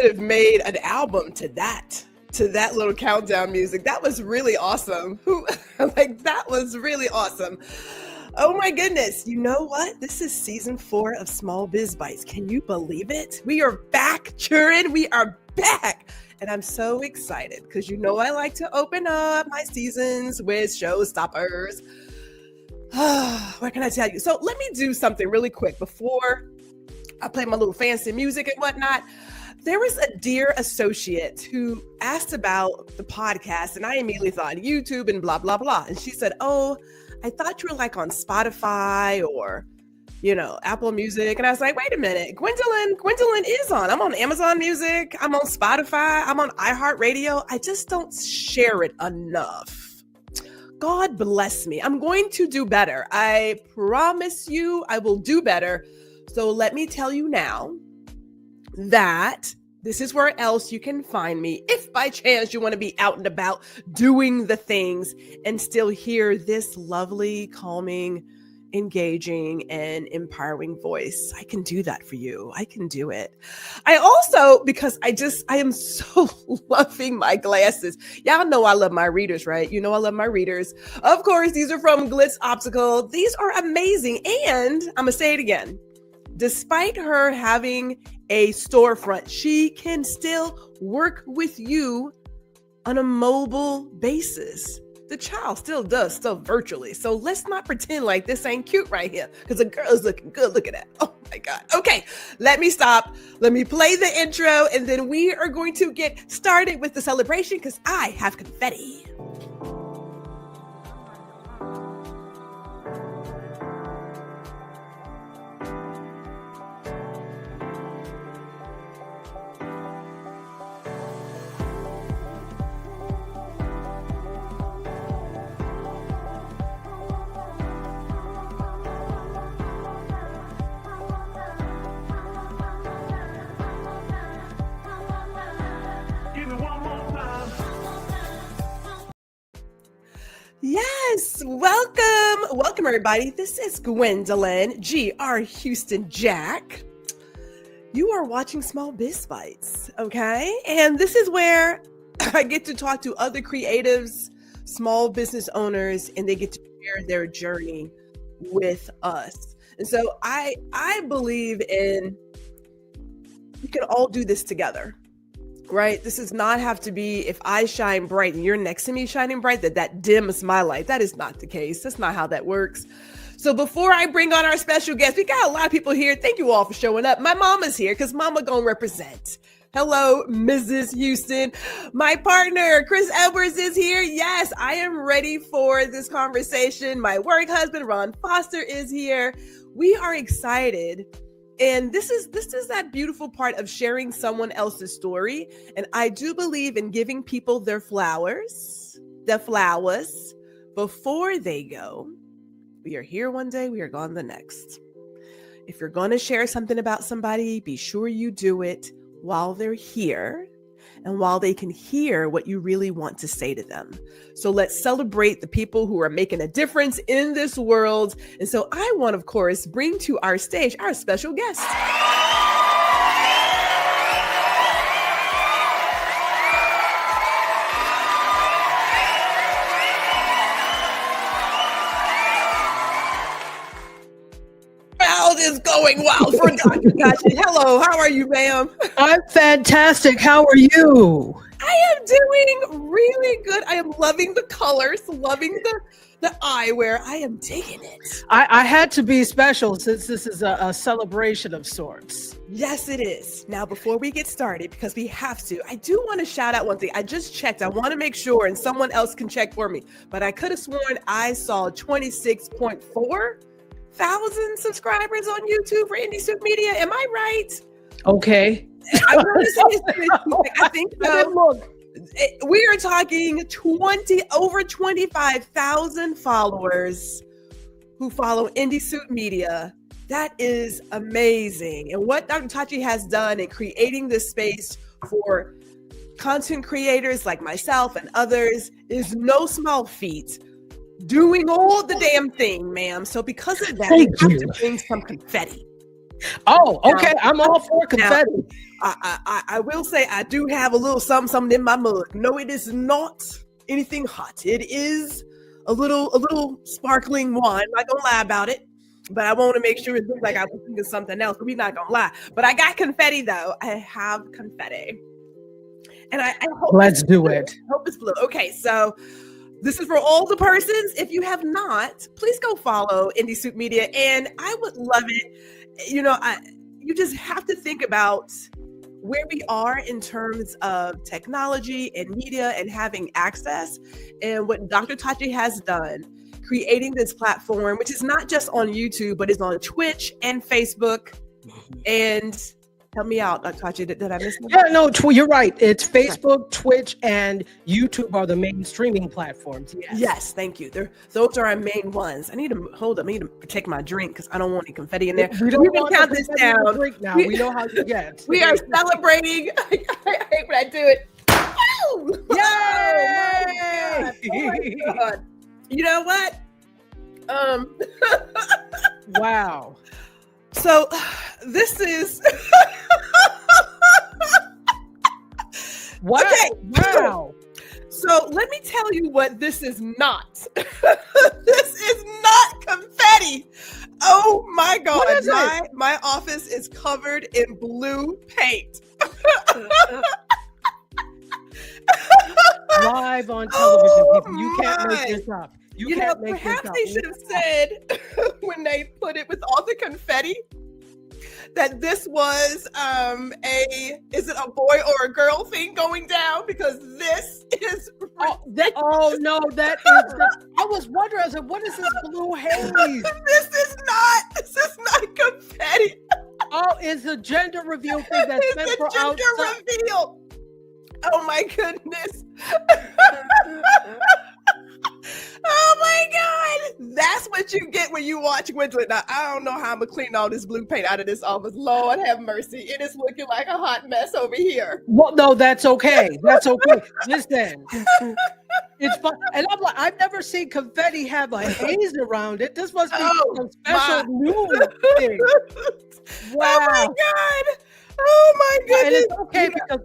have made an album to that little countdown music. That was really awesome. That was really awesome. Oh my goodness. You know what? This is season 4 of Small Biz Bites. Can you believe it? We are back, Turin. We are back. And I'm so excited because you know I like to open up my seasons with showstoppers. What can I tell you? So let me do something really quick before I play my little fancy music and whatnot. There was a dear associate who asked about the podcast, and I immediately thought YouTube and blah, blah, blah. And she said, oh, I thought you were like on Spotify or, Apple Music. And I was like, wait a minute, Gwendolyn is on. I'm on Amazon Music. I'm on Spotify. I'm on iHeartRadio. I just don't share it enough. God bless me. I'm going to do better. I promise you I will do better. So let me tell you now that this is where else you can find me if by chance you want to be out and about doing the things and still hear this lovely, calming, engaging, and empowering voice. I can do that for you. I can do it. I also, because I am so loving my glasses. Y'all know I love my readers, right? You know I love my readers. Of course, these are from 𝗏𝗏𝗄𝐿𝐿 Optical. These are amazing. And I'm going to say it again. Despite her having a storefront, she can still work with you on a mobile basis. The child still does stuff virtually. So let's not pretend like this ain't cute right here because the girl is looking good. Look at that. Oh my God. Okay, let me stop. Let me play the intro and then we are going to get started with the celebration because I have confetti. Yes, welcome everybody. This is Gwendolyn G.R. Houston Jack. You are watching Small Biz Bites, okay? And this is where I get to talk to other creatives, small business owners, and they get to share their journey with us. And so I believe in we can all do this together. Right? This does not have to be if I shine bright and you're next to me shining bright, that dims my light. That is not the case. That's not how that works. So before I bring on our special guest, we got a lot of people here. Thank you all for showing up. My mama's here because mama gonna represent. Hello, Mrs. Houston. My partner, Chris Edwards, is here. Yes, I am ready for this conversation. My work husband, Ron Foster, is here. We are excited. And this is that beautiful part of sharing someone else's story. And I do believe in giving people their flowers, before they go. We are here one day, we are gone the next. If you're going to share something about somebody, be sure you do it while they're here and while they can hear what you really want to say to them. So let's celebrate the people who are making a difference in this world. And so I want, of course, bring to our stage our special guest. Is going wild for Dr. Tachi. Hello, how are you, ma'am? I'm fantastic. How are you? I am doing really good. I am loving the colors, loving the eyewear. I am digging it. I had to be special since this is a celebration of sorts. Yes, it is. Now, before we get started, because we have to, I do want to shout out one thing. I just checked. I want to make sure, and someone else can check for me, but I could have sworn I saw 26.4 thousand subscribers on YouTube for IndieSoup Media. Am I right? Okay. I think so. We are talking over 25,000 followers who follow IndieSoup Media. That is amazing. And what Dr. Tachi has done in creating this space for content creators like myself and others is no small feat. Doing all the damn thing, ma'am. So because of that, we have to bring some confetti. Oh, okay. I'm all for confetti. I will say I do have a little something in my mug. No, it is not anything hot. It is a little sparkling wine. I'm not gonna lie about it, but I want to make sure it looks like I was thinking something else. We're not gonna lie. But I got confetti though. I have confetti, and I hope let's do it. Hope it's blue. Okay, so this is for all the persons. If you have not, please go follow IndieSoup Media, and I would love it. You just have to think about where we are in terms of technology and media and having access, and what Dr. Tachi has done, creating this platform, which is not just on YouTube, but is on Twitch and Facebook. And help me out, Dr. Tachi, did I miss something? Yeah, no, you're right. It's Facebook, Twitch, and YouTube are the main streaming platforms. Yes, thank you. Those are our main ones. I need to protect my drink because I don't want any confetti in there. We can count this down. Now. We know how to get. We are celebrating. I hate when I do it. Yay! Oh my God. You know what? Wow. So this is wow. Okay. Wow. So let me tell you what this is not. This is not confetti. Oh my God. What is it? My office is covered in blue paint. Live on television, people. You can't make this up. Perhaps they should have said when they put it with all the confetti that this was is it a boy or a girl thing going down, because this is that is I was wondering, I said, what is this blue haze? This is not confetti. Oh, it's a gender reveal thing that's meant for outside. Gender reveal. Oh my goodness. Oh my God. That's what you get when you watch Gwendolyn. Now, I don't know how I'm going to clean all this blue paint out of this office. Lord have mercy. It is looking like a hot mess over here. Well, no, that's okay. That's okay. Listen, it's fun. And I'm like, I've never seen confetti have a haze around it. This must be some special new thing. Wow. Oh my God. Oh my goodness. And it's okay because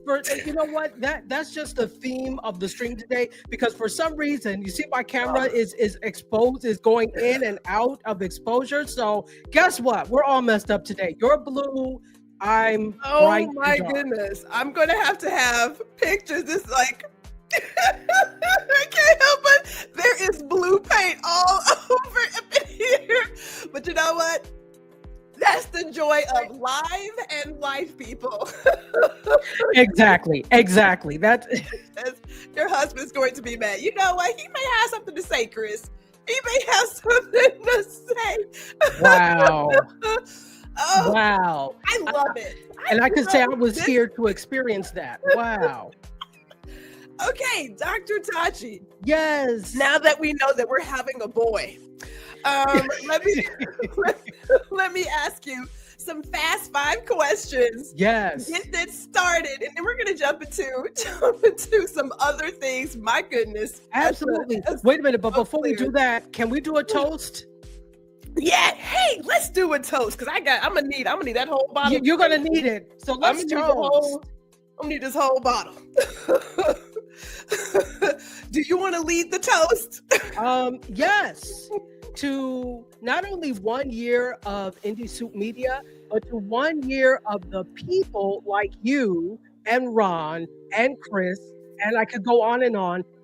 you know what? That's just the theme of the stream today, because for some reason, you see my camera is exposed, is going in and out of exposure. So guess what? We're all messed up today. You're blue. I'm bright. Oh my goodness. I'm going to have pictures. It's like, I can't help it. There is blue paint all over here. But you know what? That's the joy of live and life, people. Exactly. That's your husband's going to be mad. You know what? He may have something to say, Chris. He may have something to say. Wow. Oh, wow. I love it. I can say I was here to experience that. Wow. Okay, Dr. Tachi. Yes. Now that we know that we're having a boy, let me ask you some fast 5 questions. Yes. Get this started, and then we're gonna jump into some other things. My goodness. Absolutely. Wait a minute, but before we do that, can we do a toast? Yeah. Hey, let's do a toast, because I'm gonna need that whole bottle. You're gonna need it. So let's toast. I'm gonna need this whole bottle. Do you want to lead the toast? Yes. To not only 1 year of IndieSoup Media, but to 1 year of the people like you and Ron and Chris, and I could go on,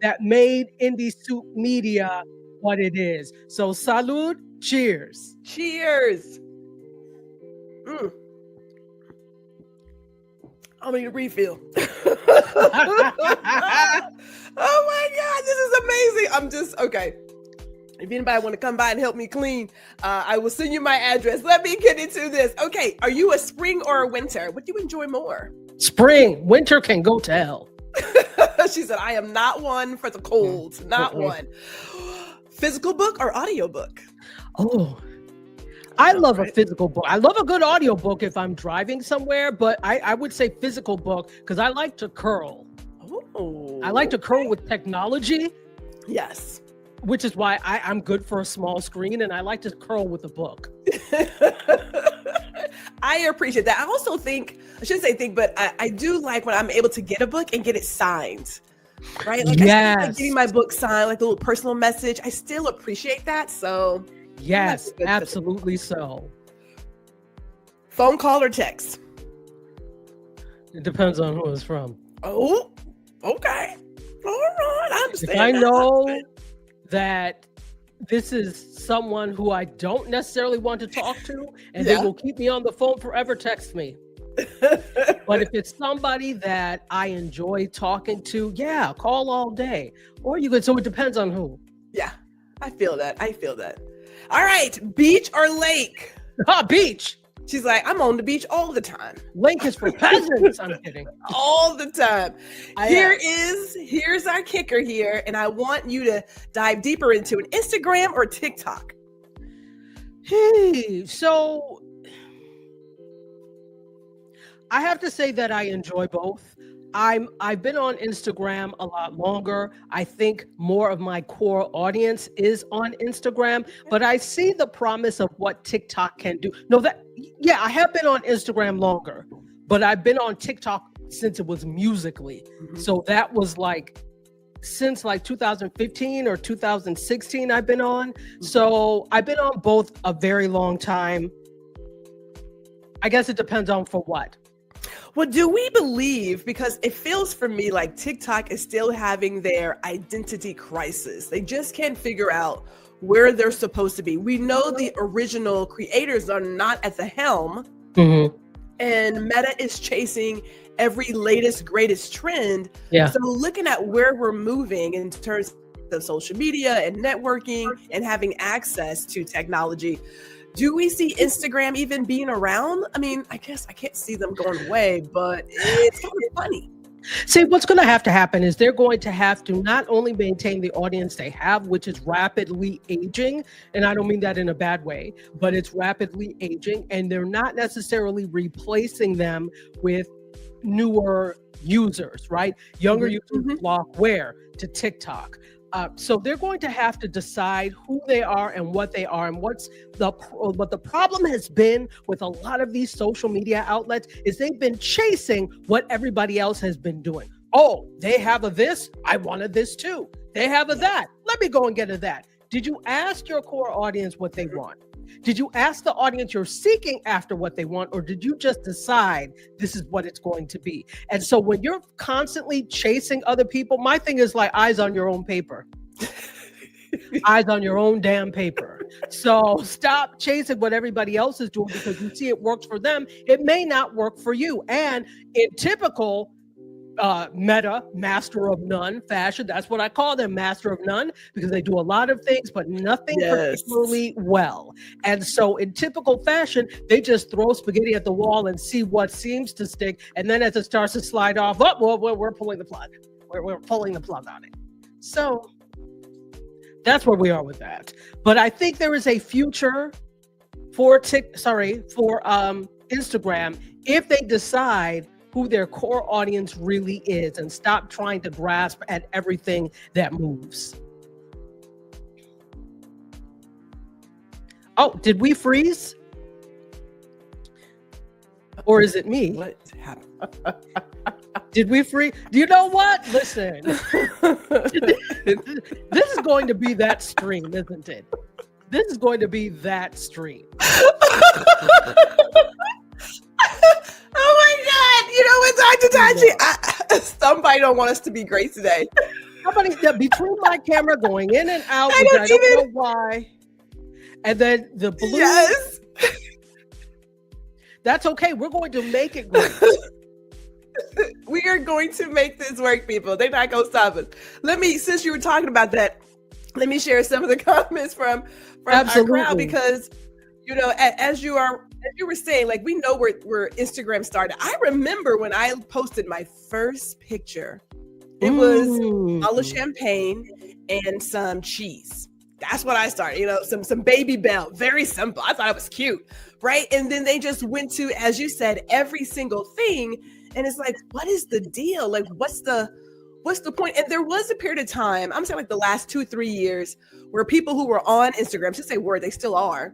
that made IndieSoup Media what it is. So salud, cheers. Cheers. I need a refill. Oh my God, this is amazing. I'm just, okay. If anybody want to come by and help me clean, I will send you my address. Let me get into this. Okay, are you a spring or a winter? What do you enjoy more? Spring. Winter can go to hell. She said, I am not one for the cold. Not one. Physical book or audio book? Oh, I love a physical book. I love a good audio book if I'm driving somewhere, but I would say physical book because I like to curl. Oh, I like to curl with technology. Yes. Which is why I'm good for a small screen, and I like to curl with a book. I appreciate that. I also think, I shouldn't say think, but I do like when I'm able to get a book and get it signed, right? Like I still like getting my book signed, like a little personal message. I still appreciate that. So yes, absolutely so. Phone call or text? It depends on who it's from. Oh, okay. All right, I understand. If I know that this is someone who I don't necessarily want to talk to, and they will keep me on the phone forever, text me. But if it's somebody that I enjoy talking to, call all day. Or you could, so it depends on who. Yeah, I feel that. All right, beach or lake? Beach. She's like, I'm on the beach all the time. Lake is for peasants. I'm kidding. All the time. Here's our kicker here, and I want you to dive deeper into it. Instagram or TikTok? So I have to say that I enjoy both. I've been on Instagram a lot longer. I think more of my core audience is on Instagram, but I see the promise of what TikTok can do. I have been on Instagram longer, but I've been on TikTok since it was Musical.ly. Mm-hmm. So that was like since like 2015 or 2016 I've been on. Mm-hmm. So I've been on both a very long time. I guess it depends on for what. Well, do we believe, because it feels for me like TikTok is still having their identity crisis. They just can't figure out where they're supposed to be. We know the original creators are not at the helm, and Meta is chasing every latest, greatest trend. Yeah. So looking at where we're moving in terms of social media and networking and having access to technology, do we see Instagram even being around? I mean, I guess I can't see them going away, but it's kind of funny. See, what's going to happen is they're going to have to not only maintain the audience they have, which is rapidly aging, and I don't mean that in a bad way, but it's rapidly aging, and they're not necessarily replacing them with newer users, right? Younger users flock where? To TikTok. So they're going to have to decide who they are and what they are. And what the problem has been with a lot of these social media outlets is they've been chasing what everybody else has been doing. Oh, they have a this, I wanted this too. They have a that, let me go and get a that. Did you ask your core audience what they want? Did you ask the audience you're seeking after what they want, or did you just decide this is what it's going to be? And so when you're constantly chasing other people, my thing is like eyes on your own paper. Eyes on your own damn paper. So stop chasing what everybody else is doing because you see it works for them. It may not work for you. And in typical Meta, master of none fashion, that's what I call them, master of none, because they do a lot of things, but nothing particularly well. And so in typical fashion, they just throw spaghetti at the wall and see what seems to stick. And then as it starts to slide off, we're pulling the plug. We're pulling the plug on it. So that's where we are with that. But I think there is a future for Instagram if they decide who their core audience really is and stop trying to grasp at everything that moves. Oh, did we freeze? Or is it me? What happened? Did we freeze? Do you know what? Listen, this is going to be that stream, isn't it? This is going to be that stream. Oh my God! You know what, Dr. Tachi? Somebody don't want us to be great today. Somebody's between my camera going in and out, I don't know why. And then the blue. Yes. That's okay. We're going to make it great. We are going to make this work, people. They're not going to stop us. Since you were talking about that, let me share some of the comments from our crowd because, you know, as you were saying, like, we know where Instagram started. I remember when I posted my first picture, it was a bottle of champagne and some cheese. That's what I started, you know, some baby bell, very simple. I thought it was cute, right? And then they just went to, as you said, every single thing. And it's like, what is the deal? Like, what's the point? And there was a period of time, I'm saying like the last 2-3 years, where people who were on Instagram, just say were, they still are,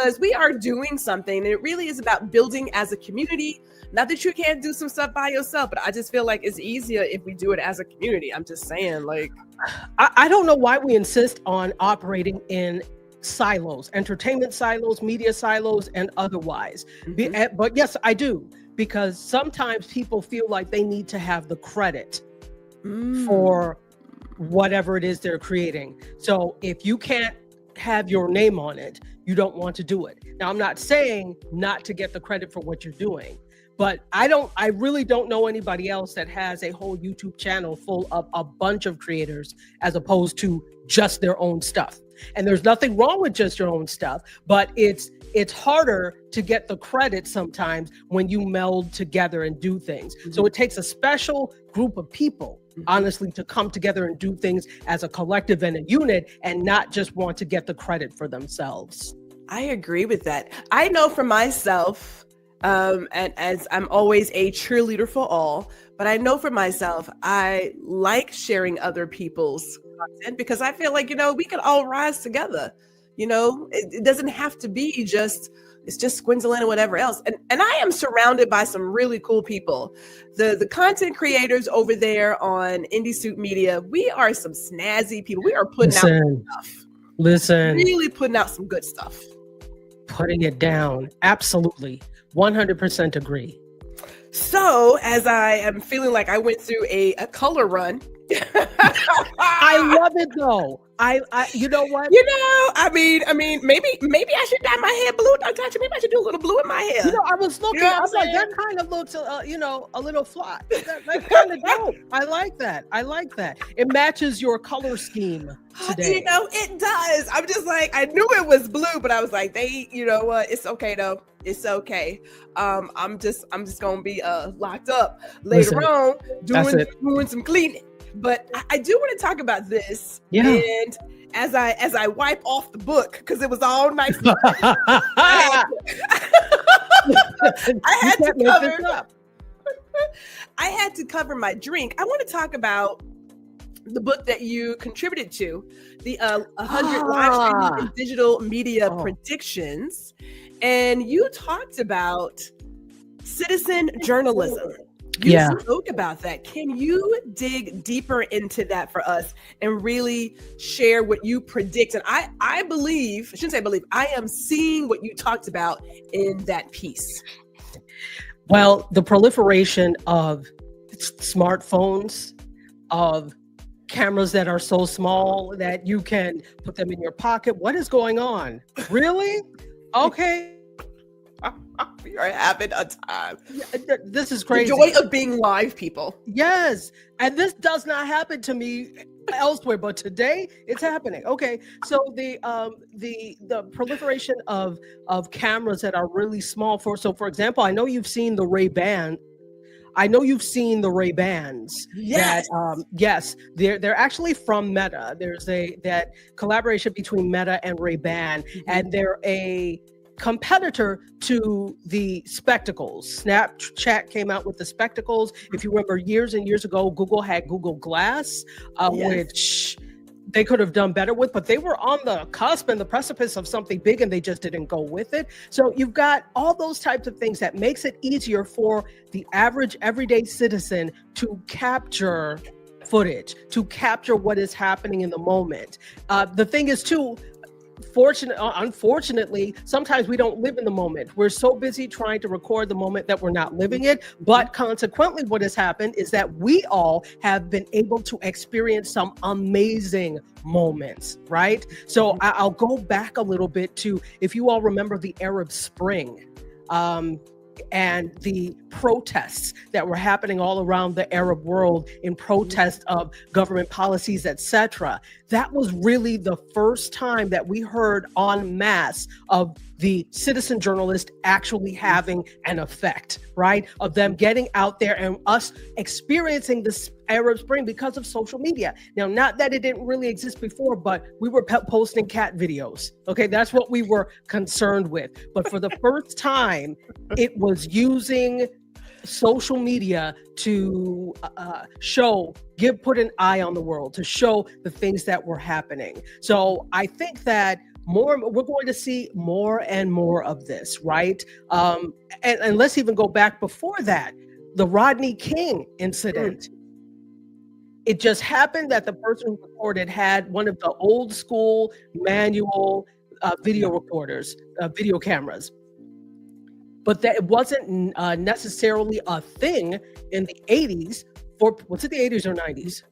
because we are doing something, and it really is about building as a community. Not that you can't do some stuff by yourself, but I just feel like it's easier if we do it as a community. I'm just saying, like, I don't know why we insist on operating in silos, entertainment silos, media silos, and otherwise. But yes, I do, because sometimes people feel like they need to have the credit for whatever it is they're creating. So if you can't have your name on it, you don't want to do it. Now, I'm not saying not to get the credit for what you're doing, but I really don't know anybody else that has a whole YouTube channel full of a bunch of creators as opposed to just their own stuff. And there's nothing wrong with just your own stuff, but it's harder to get the credit sometimes when you meld together and do things. So it takes a special group of people, honestly, to come together and do things as a collective and a unit, and not just want to get the credit for themselves. I agree with that. I know for myself, and as I'm always a cheerleader for all, but I know for myself, I like sharing other people's content because I feel like, we can all rise together. It doesn't have to be it's just Squinzalin or whatever else. And I am surrounded by some really cool people. The content creators over there on IndieSoup Media, we are some snazzy people. We are putting out good stuff. Really putting out some good stuff. Putting it down. Absolutely. 100% agree. So as I am feeling like I went through a color run. I love it though. You know what? I mean, maybe I should dye my hair blue. Maybe I should do a little blue in my hair. I was looking, I was like, that kind of looks, a little flat. That's kind of dope. I like that. It matches your color scheme today. It does. I'm just like, I knew it was blue, but I was like, what? It's okay though. It's okay. I'm just gonna be locked up later on doing some cleaning. But I do want to talk about this. Yeah. And as I wipe off the book, because it was all nice. I had to cover my drink. I want to talk about the book that you contributed to, the 100 live streaming and digital media predictions. And you talked about citizen journalism. You spoke about that. Can you dig deeper into that for us and really share what you predict? And I am seeing what you talked about in that piece. Well, the proliferation of smartphones, of cameras that are so small that you can put them in your pocket. What is going on? Really? Okay. We are having a time. This is crazy. The joy of being live, people. Yes. And this does not happen to me elsewhere, but today it's happening. Okay. So the proliferation of cameras that are really small for example, I know you've seen the Ray-Bans. Yes. Yes, they're actually from Meta. There's that collaboration between Meta and Ray-Ban, and they're a competitor to the spectacles. Snapchat came out with the spectacles. If you remember, years and years ago, Google had Google Glass, which they could have done better with, but they were on the cusp and the precipice of something big, and they just didn't go with it. So you've got all those types of things that makes it easier for the average everyday citizen to capture footage, to capture what is happening in the moment. The thing is too, unfortunately, sometimes we don't live in the moment. We're so busy trying to record the moment that we're not living it. But consequently, what has happened is that we all have been able to experience some amazing moments, right? So I'll go back a little bit to, if you all remember the Arab Spring, and the protests that were happening all around the Arab world in protest of government policies, etc. That was really the first time that we heard en masse of the citizen journalist actually having an effect, right? Of them getting out there and us experiencing this Arab Spring because of social media. Now, not that it didn't really exist before, but we were posting cat videos. Okay, that's what we were concerned with. But for the first time, it was using social media to put an eye on the world, to show the things that were happening. So I think that we're going to see more and more of this, right? And let's even go back before that, the Rodney King incident. It just happened that the person who recorded had one of the old school manual video recorders, video cameras. But that it wasn't necessarily a thing in the 80s. Was it the 80s or 90s?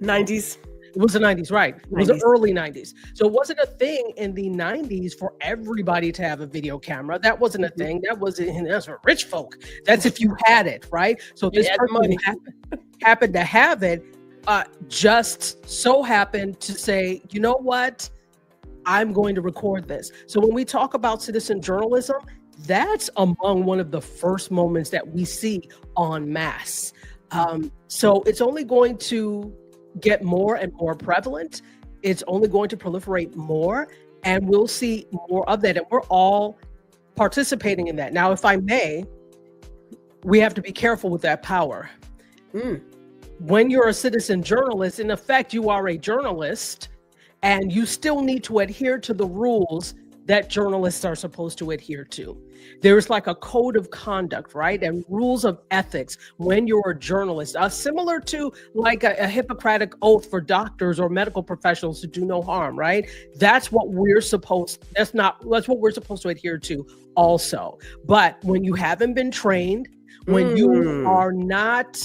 90s. It was the 90s, right? It was the early 90s. So it wasn't a thing in the 90s for everybody to have a video camera. That wasn't a thing. That's for rich folk. That's if you had it, right? So this person happened to have it, just so happened to say, you know what? I'm going to record this. So when we talk about citizen journalism, that's among one of the first moments that we see en masse. So it's only going to get more and more prevalent. It's only going to proliferate more, and we'll see more of that. And we're all participating in that. Now, if I may, we have to be careful with that power. When you're a citizen journalist, in effect, you are a journalist, and you still need to adhere to the rules that journalists are supposed to adhere to. There's like a code of conduct, right? And rules of ethics when you're a journalist, similar to like a Hippocratic oath for doctors or medical professionals to do no harm, right? That's what we're supposed to adhere to also. But when you haven't been trained, when you are not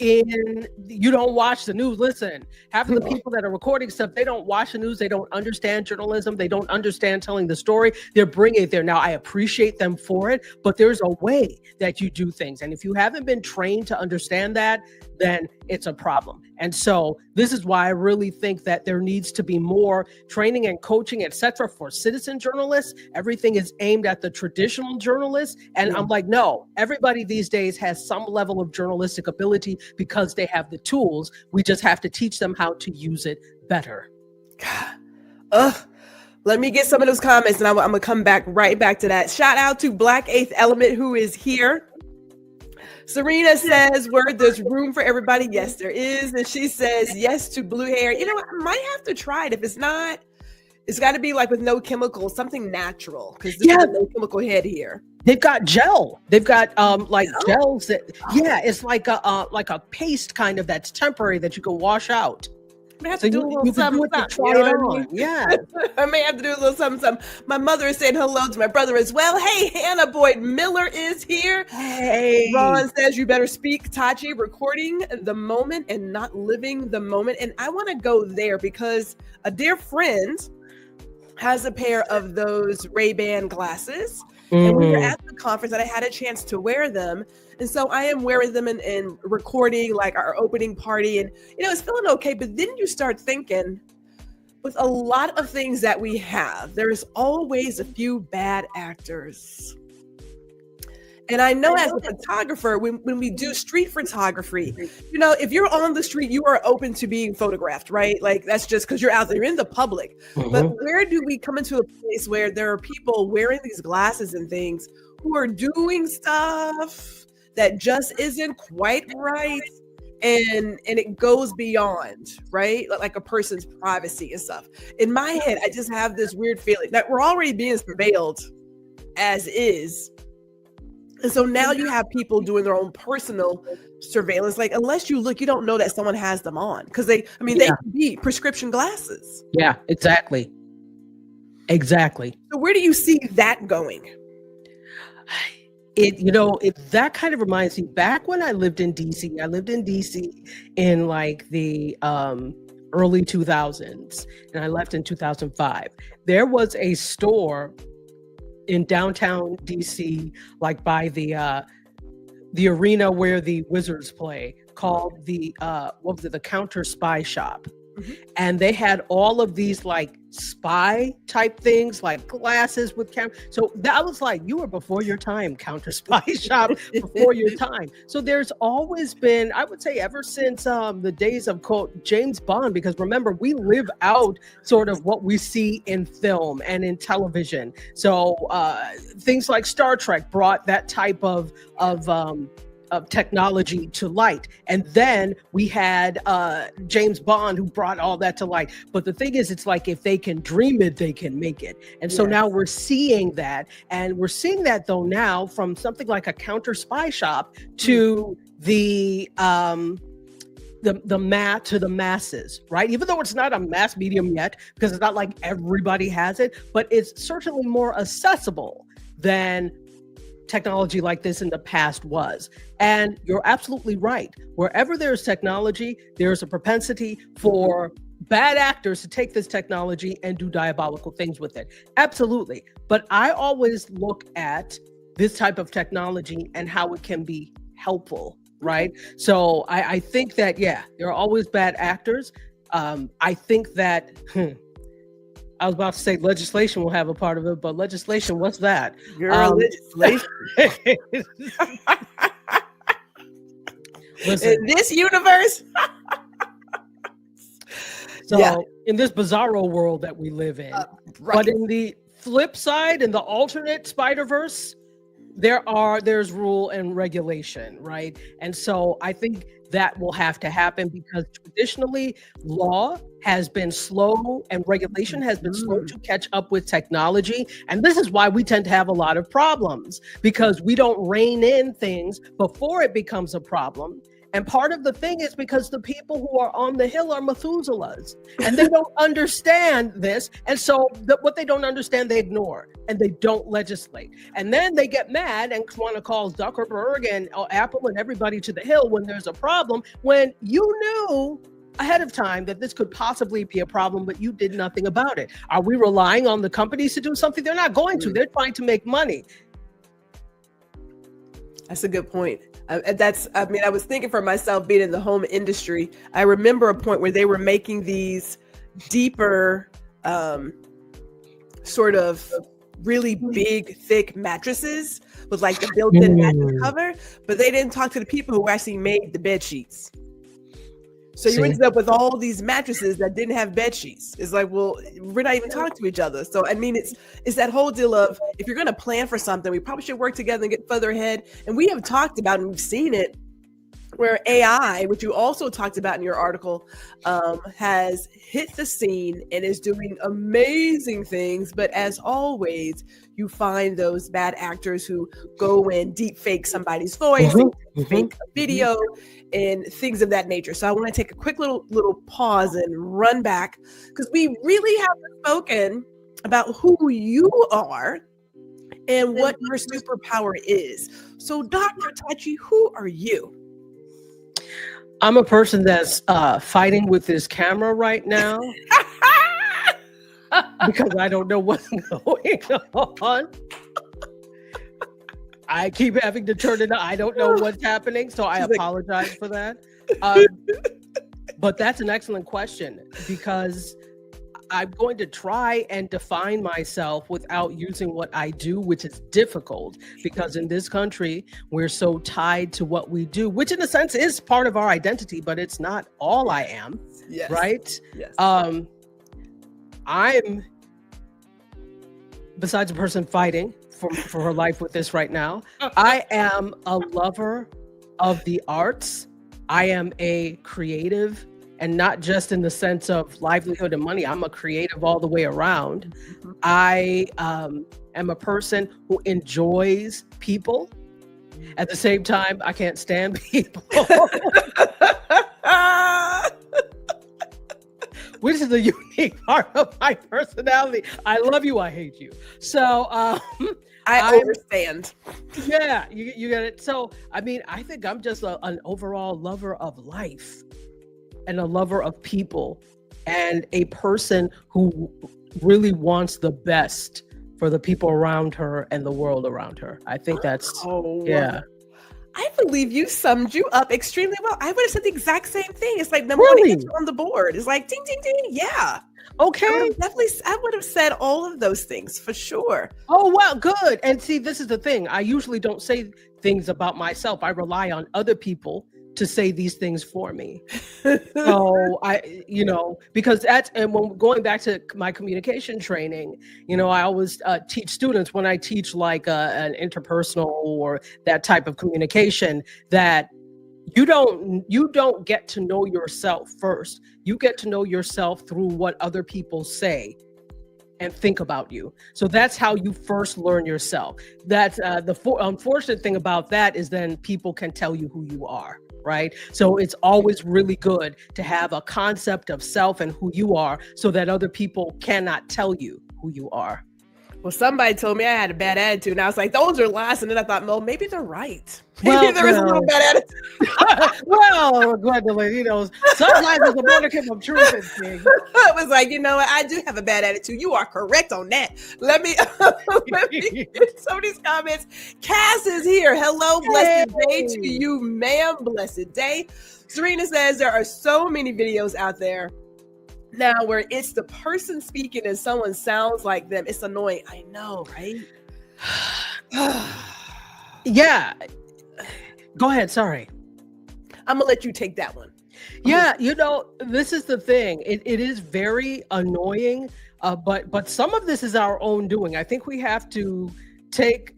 you don't watch the news. Listen, half of the people that are recording stuff, they don't watch the news. They don't understand journalism. They don't understand telling the story. They're bringing it there. Now, I appreciate them for it, but there's a way that you do things. And if you haven't been trained to understand that, then it's a problem. And so this is why I really think that there needs to be more training and coaching, etc., for citizen journalists. Everything is aimed at the traditional journalists. And I'm like, no, everybody these days has some level of journalistic ability because they have the tools. We just have to teach them how to use it better. Let me get some of those comments, and I'm going to come right back to that. Shout out to Black Eighth Element, who is here. Serena says, there's room for everybody. Yes, there is. And she says, yes to blue hair. You know what? I might have to try it. If it's not, it's got to be like with no chemicals, something natural. Because there's no chemical head here. They've got gel. They've got gels that, it's like a paste kind of that's temporary that you can wash out. I may have to do a little something. Try it on. Yeah. I may have to do a little something. My mother is saying hello to my brother as well. Hey, Hannah Boyd Miller is here. Hey. Ron says you better speak, Tachi, recording the moment and not living the moment. And I want to go there because a dear friend has a pair of those Ray-Ban glasses. And we were at the conference and I had a chance to wear them. And so I am wearing them and recording like our opening party. And, it's feeling okay. But then you start thinking with a lot of things that we have, there's always a few bad actors. And I know as a photographer, when we do street photography, if you're on the street, you are open to being photographed, right? Like that's just because you're out there, you're in the public. But where do we come into a place where there are people wearing these glasses and things who are doing stuff that just isn't quite right? And it goes beyond, right? Like a person's privacy and stuff. In my head, I just have this weird feeling that we're already being surveilled as is. And so now you have people doing their own personal surveillance. Like, unless you look, you don't know that someone has them on because they can be prescription glasses. Yeah, exactly. So where do you see that going? That kind of reminds me back when I lived in DC. I lived in DC in like the early 2000s and I left in 2005. There was a store in downtown DC, like by the arena where the Wizards play, called the the Counter Spy Shop. And they had all of these like spy type things, like glasses with camera. So that was like, you were before your time, Counter Spy Shop, before your time. So there's always been, I would say ever since the days of quote James Bond, because remember, we live out sort of what we see in film and in television. So things like Star Trek brought that type of technology to light. And then we had James Bond, who brought all that to light. But the thing is, it's like, if they can dream it, they can make it. And so now we're seeing that. And we're seeing that, though, now from something like a Counter Spy Shop to the masses, right? Even though it's not a mass medium yet, because it's not like everybody has it, but it's certainly more accessible than technology like this in the past was. And you're absolutely right. Wherever there's technology, there's a propensity for bad actors to take this technology and do diabolical things with it. Absolutely. But I always look at this type of technology and how it can be helpful, right? So I think that, there are always bad actors. I think that, I was about to say legislation will have a part of it, but legislation, what's that? Legislation. Listen, in this universe. So in this bizarro world that we live in, but in the flip side, in the alternate Spider-Verse, there's rule and regulation, right? And so I think that will have to happen, because traditionally law has been slow and regulation has been slow to catch up with technology. And this is why we tend to have a lot of problems, because we don't rein in things before it becomes a problem. And part of the thing is because the people who are on the hill are Methuselahs, and they don't understand this. And so what they don't understand, they ignore, and they don't legislate. And then they get mad and want to call Zuckerberg and Apple and everybody to the hill when there's a problem, when you knew ahead of time that this could possibly be a problem, but you did nothing about it. Are we relying on the companies to do something? They're not going to. They're trying to make money. That's a good point. I was thinking for myself, being in the home industry, I remember a point where they were making these deeper, sort of really big, thick mattresses with like the built-in mattress cover, but they didn't talk to the people who actually made the bed sheets. So you ended up with all these mattresses that didn't have bed sheets. It's like, well, we're not even talking to each other. So, I mean, it's that whole deal of, if you're going to plan for something, we probably should work together and get further ahead. And we have talked about, and we've seen it, where AI, which you also talked about in your article, has hit the scene and is doing amazing things. But as always, you find those bad actors who go and deep fake somebody's voice, fake a video, and things of that nature. So I want to take a quick little pause and run back, because we really haven't spoken about who you are and what your superpower is. So Dr. Tachi, who are you? I'm a person that's fighting with this camera right now because I don't know what's going on. I keep having to turn it on. I don't know what's happening, so I apologize for that. But that's an excellent question, because I'm going to try and define myself without using what I do, which is difficult, because in this country, we're so tied to what we do, which in a sense is part of our identity, but it's not all I am, right? Yes. I'm, besides a person fighting for her life with this right now, I am a lover of the arts. I am a creative, and not just in the sense of livelihood and money. I'm a creative all the way around. I am a person who enjoys people. At the same time, I can't stand people. Which is a unique part of my personality. I love you, I hate you. So I understand. Yeah, you get it. So, I mean, I think I'm just an overall lover of life and a lover of people, and a person who really wants the best for the people around her and the world around her. I think that's, yeah. I believe you summed you up extremely well. I would have said the exact same thing. It's like number Really? one answer on the board. It's like ding, ding, ding. Yeah. Okay. I would have said all of those things for sure. Oh, well, good. And see, this is the thing. I usually don't say things about myself. I rely on other people to say these things for me. So because and when going back to my communication training, I always teach students when I teach like an interpersonal or that type of communication, that you don't get to know yourself first. You get to know yourself through what other people say and think about you. So that's how you first learn yourself. That's the unfortunate thing about that is then people can tell you who you are, right? So it's always really good to have a concept of self and who you are so that other people cannot tell you who you are. Well, somebody told me I had a bad attitude, and I was like, those are lies. And then I thought, well, maybe they're right. Maybe there is a little bad attitude. Well, Gwendolyn, sometimes there's a modicum of truth in things. I was like, you know what? I do have a bad attitude. You are correct on that. Let me get some of these comments. Cass is here. Hello, blessed day to you, ma'am. Blessed day. Serena says there are so many videos out there now where it's the person speaking and someone sounds like them. It's annoying. I know, right? Yeah. Go ahead. Sorry. I'm gonna let you take that one. Yeah, this is the thing. It is very annoying, but some of this is our own doing. I think we have to take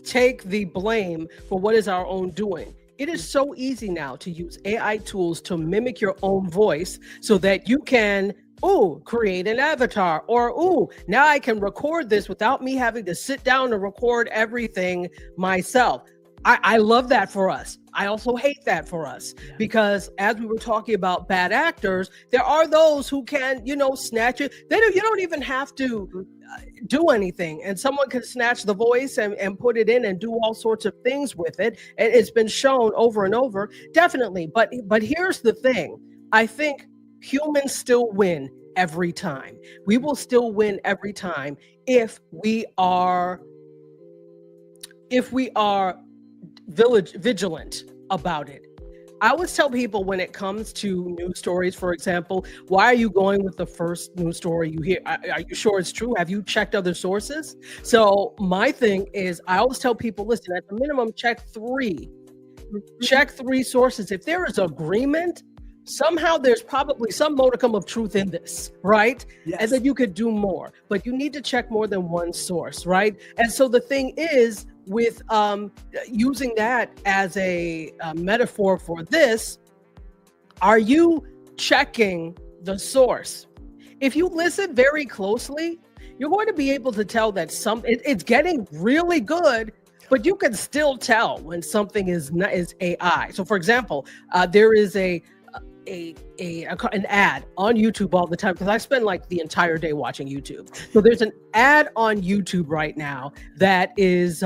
the blame for what is our own doing. It is so easy now to use AI tools to mimic your own voice so that you can, create an avatar, or, now I can record this without me having to sit down and record everything myself. I love that for us. I also hate that for us, because as we were talking about bad actors, there are those who can, snatch it. You don't even have to do anything, and someone can snatch the voice and put it in and do all sorts of things with it. And it's been shown over and over, definitely. But here's the thing. I think humans still win every time. We will still win every time if we are vigilant about it. I always tell people when it comes to news stories, for example, why are you going with the first news story you hear? Are you sure it's true? Have you checked other sources? So my thing is, I always tell people, listen, at the minimum, check three sources. If there is agreement, somehow there's probably some modicum of truth in this, right? Yes. And then you could do more, but you need to check more than one source, right? And so the thing is, with using that as a metaphor for this, are you checking the source? If you listen very closely, you're going to be able to tell that it's getting really good, but you can still tell when something is AI. So, for example, there is an ad on YouTube all the time, because I spend like the entire day watching YouTube. So there's an ad on YouTube right now that is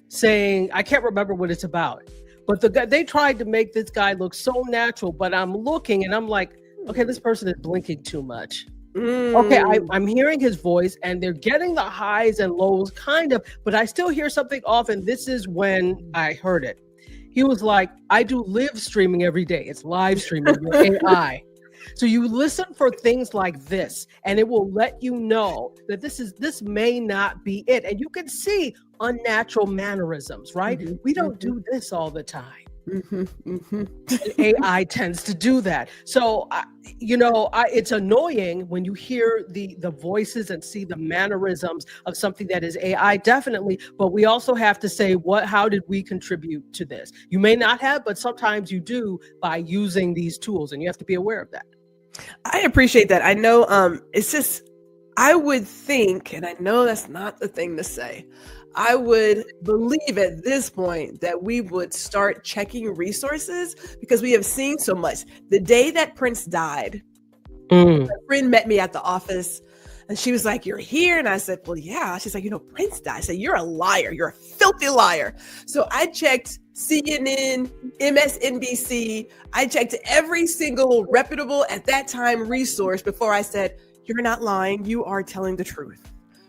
saying, I can't remember what it's about, but they tried to make this guy look so natural, but I'm looking and I'm like, okay, this person is blinking too much. Okay, I'm hearing his voice and they're getting the highs and lows kind of, but I still hear something off, and this is when I heard it. He was like, I do live streaming every day. It's live streaming with AI. So you listen for things like this, and it will let you know that this may not be it. And you can see unnatural mannerisms, right? Mm-hmm. We don't do this all the time. AI tends to do that. So, it's annoying when you hear the voices and see the mannerisms of something that is AI, definitely. But we also have to say, how did we contribute to this? You may not have, but sometimes you do by using these tools, and you have to be aware of that. I appreciate that. I know it's just, I would think, and I know that's not the thing to say, I would believe at this point that we would start checking resources, because we have seen so much. The day that Prince died, a friend met me at the office, and she was like, "You're here?" And I said, "Well, yeah." She's like, "Prince died." I said, "You're a liar. You're a filthy liar." So I checked CNN, MSNBC. I checked every single reputable at that time resource before I said, "You're not lying. You are telling the truth."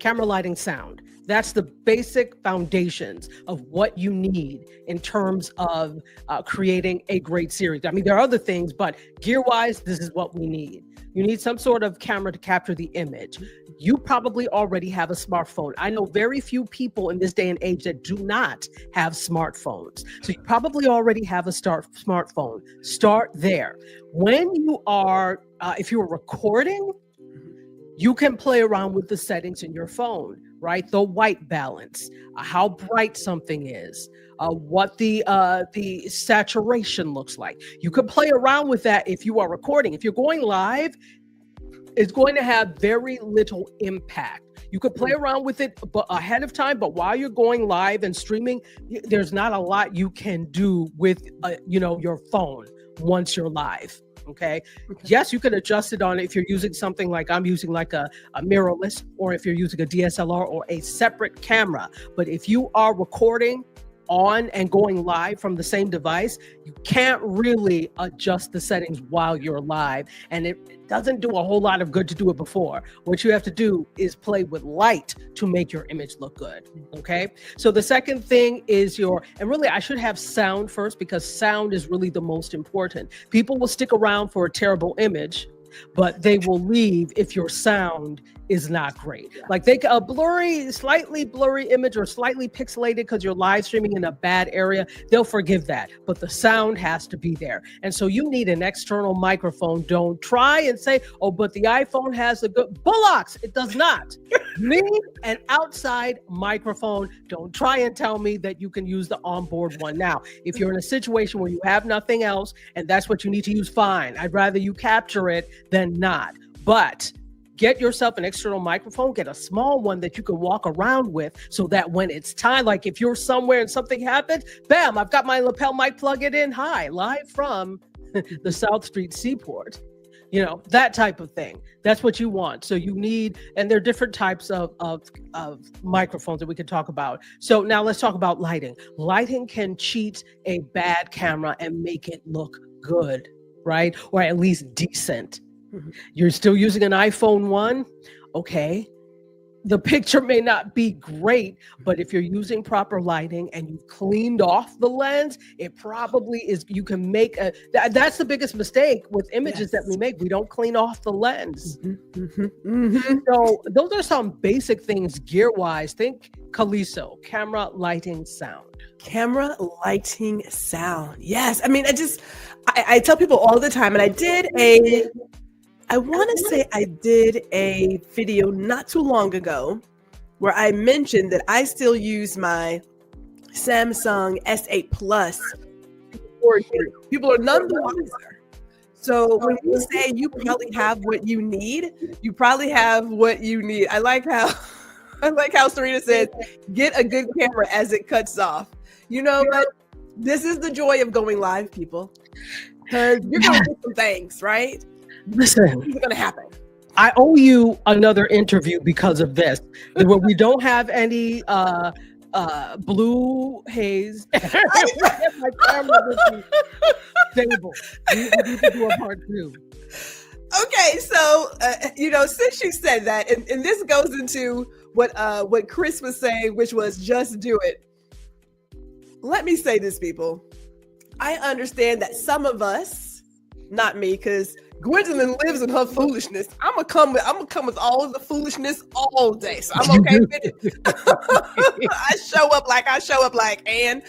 camera, lighting, sound. That's the basic foundations of what you need in terms of creating a great series. I mean, there are other things, but gear-wise, this is what we need. You need some sort of camera to capture the image. You probably already have a smartphone. I know very few people in this day and age that do not have smartphones. So you probably already have a smartphone. Start there. When you are, if you're recording, you can play around with the settings in your phone, right? The white balance, how bright something is, what the saturation looks like. You can play around with that if you are recording. If you're going live, it's going to have very little impact. You could play around with it ahead of time, but while you're going live and streaming, there's not a lot you can do with your phone once you're live. Okay. Yes, you can adjust it on if you're using something like I'm using like a mirrorless, or if you're using a DSLR or a separate camera. But if you are recording on and going live from the same device, you can't really adjust the settings while you're live. And it doesn't do a whole lot of good to do it before. What you have to do is play with light to make your image look good. Okay. So the second thing is and really I should have sound first, because sound is really the most important. People will stick around for a terrible image, but they will leave if your sound is not great. Like a slightly blurry image or slightly pixelated because you're live streaming in a bad area, they'll forgive that. But the sound has to be there. And so you need an external microphone. Don't try and say, oh, but the iPhone has a good bullocks. It does not. You need an outside microphone. Don't try and tell me that you can use the onboard one. Now, if you're in a situation where you have nothing else and that's what you need to use, fine. I'd rather you capture it than not. But get yourself an external microphone, get a small one that you can walk around with, so that when it's time, like if you're somewhere and something happens, bam, I've got my lapel mic, plug it in, live from the South Street Seaport, that type of thing. That's what you want. So you need, and there are different types of microphones that we could talk about. So now let's talk about lighting. Lighting can cheat a bad camera and make it look good, right? Or at least decent. You're still using an iPhone 1, okay. The picture may not be great, but if you're using proper lighting and you've cleaned off the lens, it probably is. You can make that's the biggest mistake with images that we make. We don't clean off the lens. So those are some basic things gear-wise. Think 𝗂𝗍𝗄, camera, lighting, sound. Camera, lighting, sound. Yes. I mean, I tell people all the time, and I want to say I did a video not too long ago where I mentioned that I still use my Samsung S8 Plus. People are none the wiser. So when you say you probably have what you need, you probably have what you need. I like how 𝗠𝗏 said, get a good camera as it cuts off. You know what? This is the joy of going live, people. Because you're going to do some things, right? Listen, it's going to happen. I owe you another interview because of this. Where we don't have any blue haze. My camera would be stable. We need to do a part 2. Okay, so since you said that, and this goes into what Chris was saying, which was just do it. Let me say this, people. I understand that some of us, not me, because Gwendolyn lives in her foolishness. I'm gonna come with all of the foolishness all day, so I'm okay with it. I show up like Ann,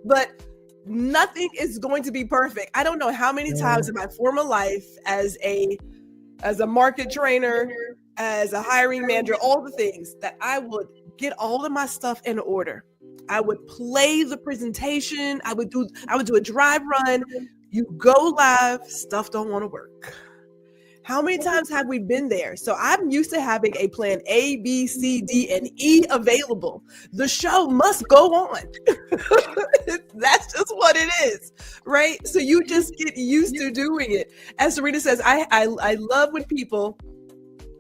but nothing is going to be perfect. I don't know how many times in my former life as a market trainer, as a hiring manager, all the things that I would get all of my stuff in order. I would play the presentation. I would do a drive run. You go live, stuff don't want to work. How many times have we been there? So I'm used to having a plan A, B, C, D, and E available. The show must go on. That's just what it is, right? So you just get used to doing it. As 𝗠𝗏 says, I love when people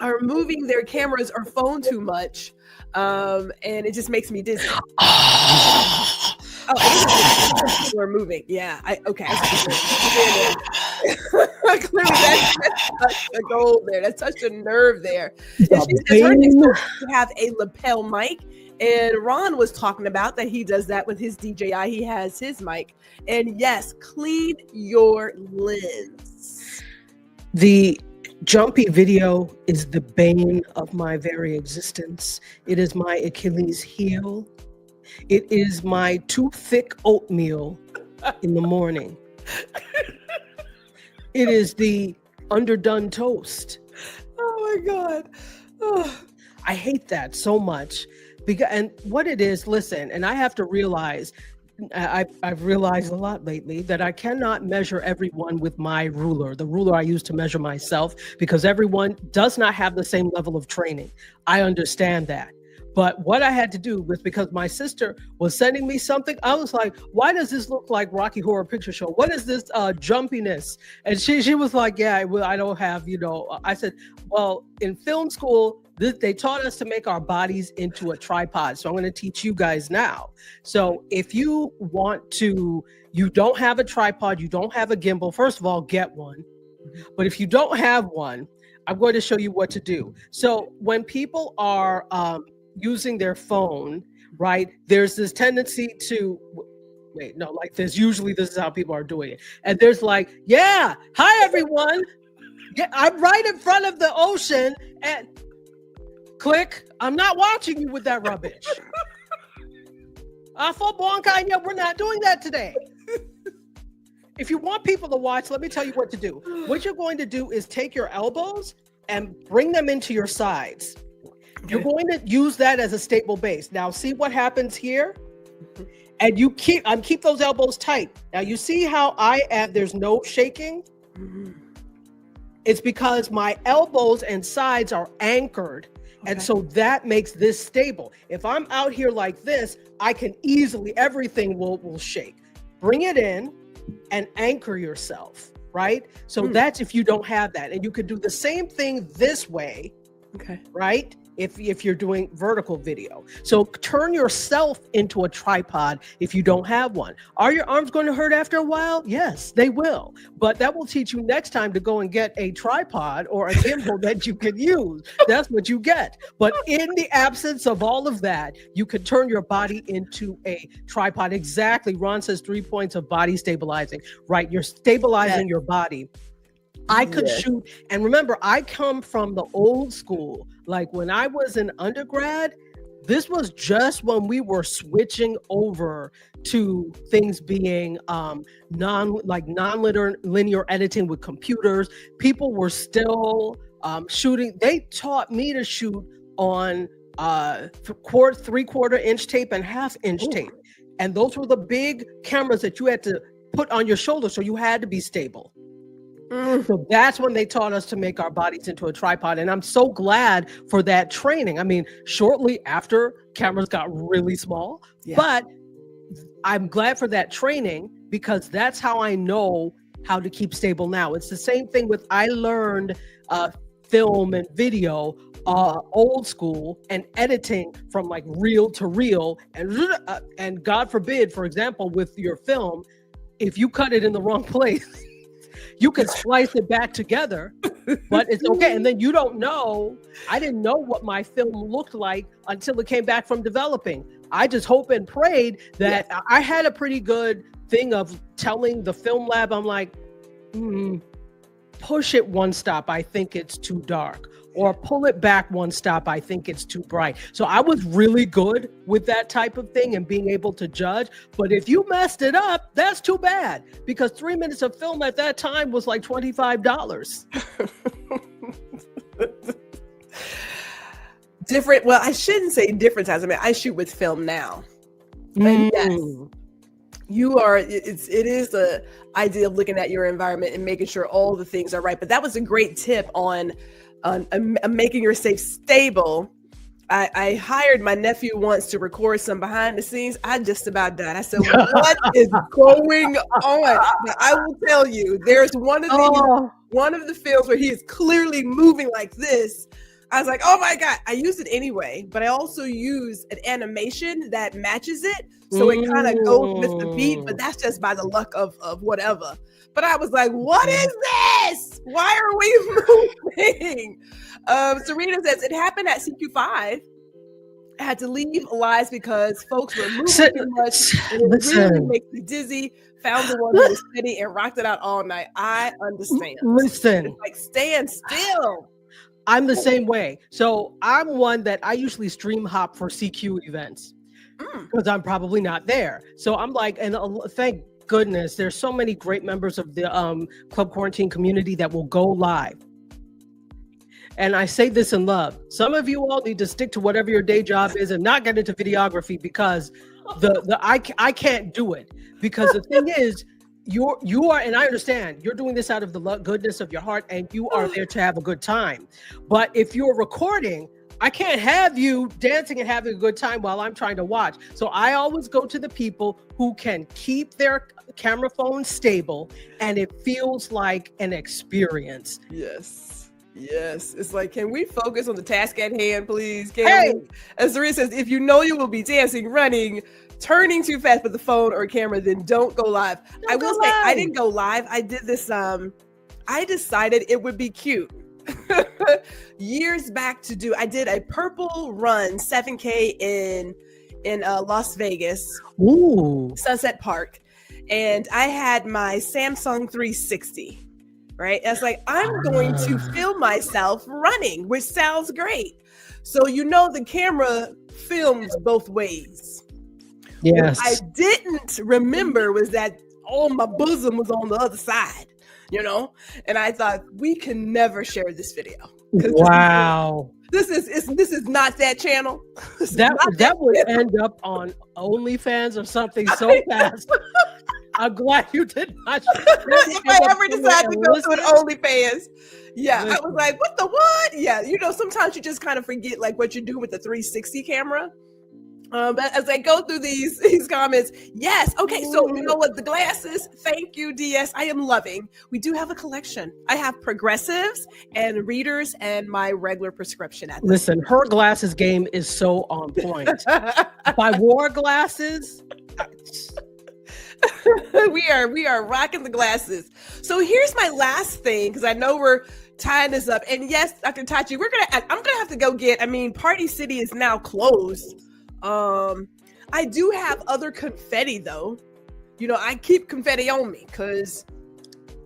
are moving their cameras or phone too much, and it just makes me dizzy. We're moving. Yeah. Okay. Clearly, that's touched a goal there. That's touched a nerve there. And it's her next door to have a lapel mic. And Ron was talking about that he does that with his DJI. He has his mic. And yes, clean your lens. The jumpy video is the bane of my very existence. It is my Achilles heel. It is my too thick oatmeal in the morning. It is the underdone toast. Oh my God. Oh. I hate that so much. Because, and what it is, listen, and I have to realize, I've realized a lot lately that I cannot measure everyone with my ruler, the ruler I use to measure myself, because everyone does not have the same level of training. I understand that. But what I had to do was, because my sister was sending me something, I was like, why does this look like Rocky Horror Picture Show? What is this jumpiness? And she was like, yeah, well, I don't have, I said, well, in film school, they taught us to make our bodies into a tripod. So I'm going to teach you guys now. So if you you don't have a tripod, you don't have a gimbal, first of all, get one. But if you don't have one, I'm going to show you what to do. So when people are using their phone, right, there's this tendency to, this is how people are doing it. And there's like, yeah, hi everyone. Yeah, I'm right in front of the ocean and click. I'm not watching you with that rubbish. We're not doing that today. If you want people to watch, let me tell you what to do. What you're going to do is take your elbows and bring them into your sides. You're going to use that as a stable base. Now, see what happens here? And you keep those elbows tight. Now, you see how there's no shaking? It's because my elbows and sides are anchored. And so that makes this stable. If I'm out here like this, I can easily, everything will shake. Bring it in and anchor yourself, right? So that's if you don't have that. And you could do the same thing this way, right? If you're doing vertical video. So turn yourself into a tripod if you don't have one. Are your arms going to hurt after a while? Yes, they will. But that will teach you next time to go and get a tripod or a gimbal that you can use. That's what you get. But in the absence of all of that, you can turn your body into a tripod. Exactly. Ron says 3 points of body stabilizing, right? You're stabilizing your body. I could shoot. And remember, I come from the old school. Like when I was in undergrad, this was just when we were switching over to things being non-linear editing with computers. People were still shooting. They taught me to shoot on 3/4 inch tape and 1/2 inch tape. And those were the big cameras that you had to put on your shoulder. So you had to be stable. So that's when they taught us to make our bodies into a tripod. And I'm so glad for that training. I mean, shortly after, cameras got really small, but I'm glad for that training because that's how I know how to keep stable now. It's the same thing with, I learned film and video old school and editing from like reel to reel. And God forbid, for example, with your film, if you cut it in the wrong place, you can splice it back together, but it's okay. And then you don't know. I didn't know what my film looked like until it came back from developing. I just hope and prayed that I had a pretty good thing of telling the film lab, I'm like, push it one stop. I think it's too dark. Or pull it back one stop. I think it's too bright. So I was really good with that type of thing and being able to judge. But if you messed it up, that's too bad. Because 3 minutes of film at that time was like $25. Different. Well, I shouldn't say different times. I mean, I shoot with film now. And yes, you are, it is the idea of looking at your environment and making sure all the things are right. But that was a great tip on making yourself stable. I hired my nephew once to record some behind the scenes. I just about died. I said, what is going on? Now, I will tell you, there's one of the films where he is clearly moving like this. I was like, oh my God, I use it anyway, but I also use an animation that matches it. So it kind of goes with the beat, but that's just by the luck of whatever. But I was like, what is this? Why are we moving? Serena says it happened at CQ5. I had to leave Elias because folks were moving too much. And it really makes me dizzy. Found the one who was steady and rocked it out all night. I understand. Listen. It's like, stand still. I'm the same way. So I'm one that I usually stream hop for CQ events because I'm probably not there. So I'm like, and thank goodness, there's so many great members of the Club Quarantine community that will go live. And I say this in love. Some of you all need to stick to whatever your day job is and not get into videography because I can't do it. Because the thing is, you are, and I understand you're doing this out of the goodness of your heart and you are there to have a good time. But if you're recording, I can't have you dancing and having a good time while I'm trying to watch. So I always go to the people who can keep their camera phone stable and it feels like an experience. Yes, it's like, can we focus on the task at hand, please? As Serena says, if you know you will be dancing, running, turning too fast with the phone or camera, then don't go live. I will say, I didn't go live. I did this. I decided it would be cute years back to do. I did a purple run 7K in Las Vegas, Sunset Park, and I had my Samsung 360. Right? It's like, I'm going to film myself running, which sounds great. So, you know, the camera films both ways. Yes. What I didn't remember was that, my bosom was on the other side, you know? And I thought, we can never share this video. Wow. This is not that channel. That would end up on OnlyFans or something so fast. I'm glad you did not. If I ever decide to go to an OnlyFans, I was like, what? Yeah, you know, sometimes you just kind of forget like what you do with the 360 camera. But as I go through these comments, yes, okay, so you know what, the glasses, thank you, DS, I am loving. We do have a collection. I have progressives and readers and my regular prescription. Listen, her glasses game is so on point. If I wore glasses... we are rocking the glasses. So here's my last thing, because I know we're tying this up. And yes, Dr. Tachi, I'm gonna have to go get. I mean, Party City is now closed. I do have other confetti though. You know, I keep confetti on me because,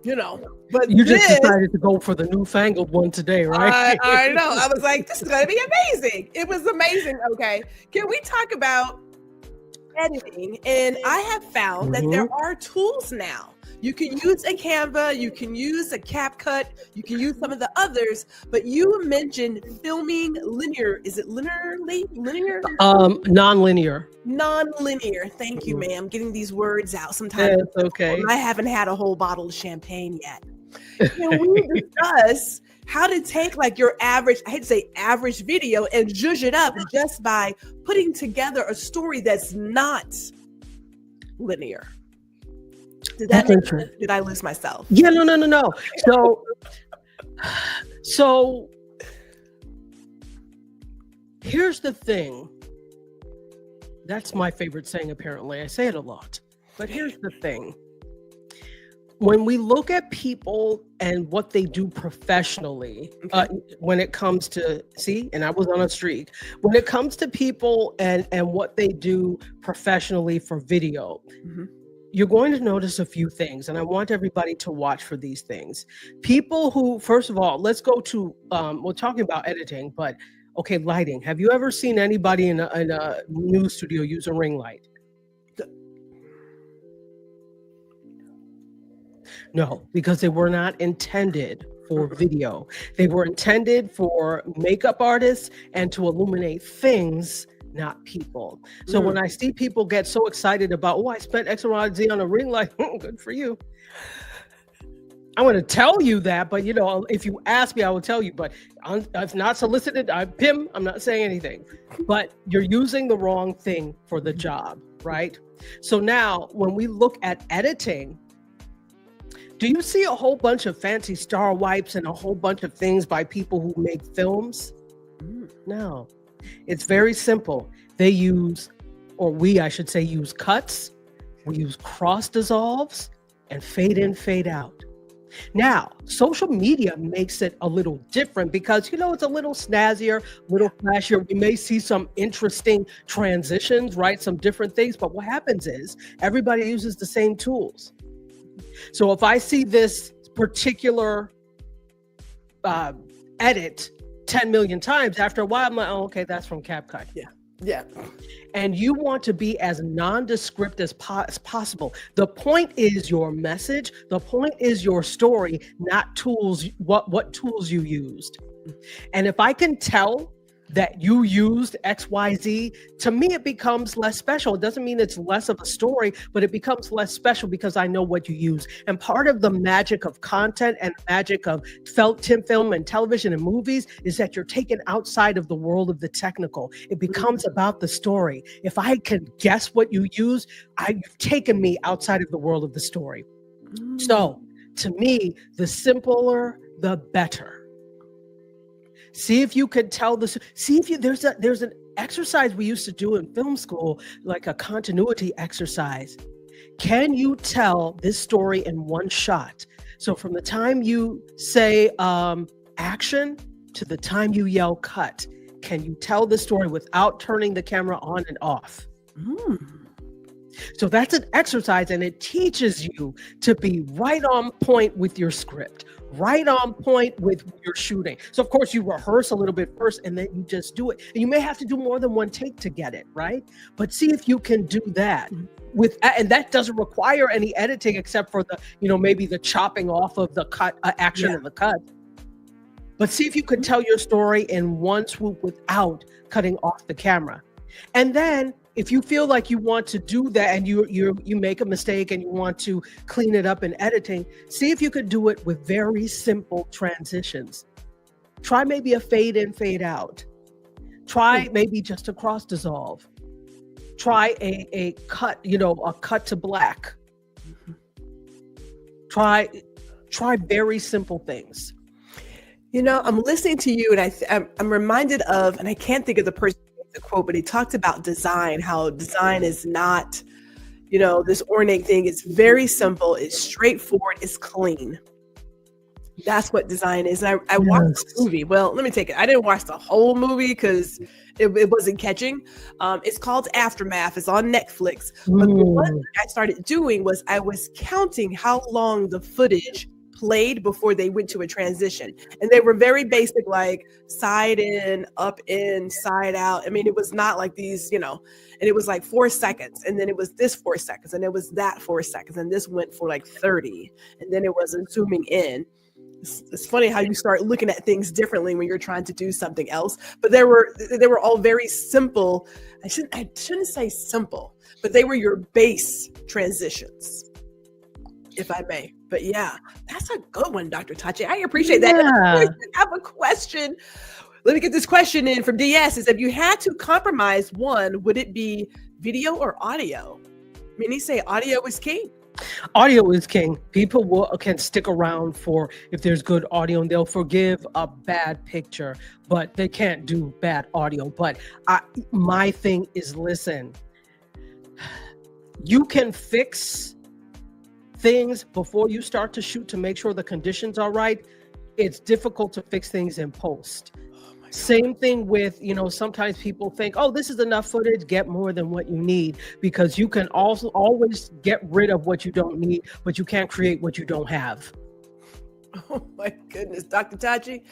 you know. But you just decided to go for the newfangled one today, right? I know. I was like, this is gonna be amazing. It was amazing. Okay, can we talk about editing? And I have found that there are tools now. You can use a Canva, you can use a CapCut, you can use some of the others, but you mentioned filming linear. Is it linear? Non-linear. Non-linear. Thank you, ma'am. Getting these words out sometimes. It's okay. I haven't had a whole bottle of champagne yet. Can we discuss how to take like your average, I hate to say average video, and zhuzh it up just by putting together a story that's not linear? Did I lose myself? Yeah, no. So here's the thing. That's my favorite saying, apparently. I say it a lot. But here's the thing. When we look at people and what they do professionally, when it comes to, and I was on a streak, when it comes to people and what they do professionally for video, you're going to notice a few things, and I want everybody to watch for these things. People who, first of all, let's go to, we're talking about editing, but okay, lighting. Have you ever seen anybody in a news studio use a ring light? No, because they were not intended for video. They were intended for makeup artists and to illuminate things, not people. So when I see people get so excited about, I spent X, Y, Z on a ring light, good for you. I'm going to tell you that, but you know, if you ask me, I will tell you, but I've not solicited, Pim, I'm not saying anything, but you're using the wrong thing for the job, right? So now when we look at editing, do you see a whole bunch of fancy star wipes and a whole bunch of things by people who make films? No, it's very simple. They use, or we, I should say, use cuts. We use cross dissolves and fade in, fade out. Now, social media makes it a little different because, it's a little snazzier, a little flashier. We may see some interesting transitions, right? Some different things. But what happens is everybody uses the same tools. So if I see this particular edit 10 million times, after a while, I'm like, oh, okay, that's from CapCut. Yeah. And you want to be as nondescript as possible. The point is your message. The point is your story, not tools, what tools you used. And if I can tell that you used XYZ, to me, it becomes less special. It doesn't mean it's less of a story, but it becomes less special because I know what you use. And part of the magic of content and magic of film and television and movies is that you're taken outside of the world of the technical. It becomes about the story. If I can guess what you use, you've taken me outside of the world of the story. So to me, the simpler, the better. See if you could tell this. See if there's an exercise we used to do in film school, like a continuity exercise. Can you tell this story in one shot? So from the time you say action to the time you yell cut, can you tell the story without turning the camera on and off? So that's an exercise, and it teaches you to be right on point with your script, right on point with your shooting. So of course you rehearse a little bit first and then you just do it. And you may have to do more than one take to get it, right? But see if you can do that and that doesn't require any editing except for the, maybe the chopping off of the cut action and the cut. But see if you can tell your story in one swoop without cutting off the camera. And then if you feel like you want to do that and you make a mistake and you want to clean it up in editing, see if you could do it with very simple transitions. Try maybe a fade in, fade out. Try maybe just a cross dissolve. Try a cut, a cut to black. Try very simple things. I'm listening to you and I'm reminded of, and I can't think of the person the quote, but he talked about design, how design is not, this ornate thing. It's very simple. It's straightforward. It's clean. That's what design is. And I watched the movie. Well, let me take it. I didn't watch the whole movie because it wasn't catching. It's called Aftermath. It's on Netflix. But the one I started doing was I was counting how long the footage played before they went to a transition. And they were very basic, like side in, up in, side out. I mean, it was not like these, and it was like 4 seconds. And then it was this 4 seconds. And it was that 4 seconds. And this went for like 30. And then it was zooming in. It's funny how you start looking at things differently when you're trying to do something else. But they were all very simple. I shouldn't say simple, but they were your base transitions, if I may. But yeah, that's a good one, Dr. Tachi. I appreciate that. I have a question. Let me get this question in from DS. Is if you had to compromise one, would it be video or audio? Many say audio is king. Audio is king. People can stick around for if there's good audio, and they'll forgive a bad picture, but they can't do bad audio. But my thing is, listen, you can fix things before you start to shoot to make sure the conditions are right. It's difficult to fix things in post. Same thing with, sometimes people think, oh, this is enough footage, get more than what you need, because you can also always get rid of what you don't need, but you can't create what you don't have. Oh my goodness, Dr. Tachi,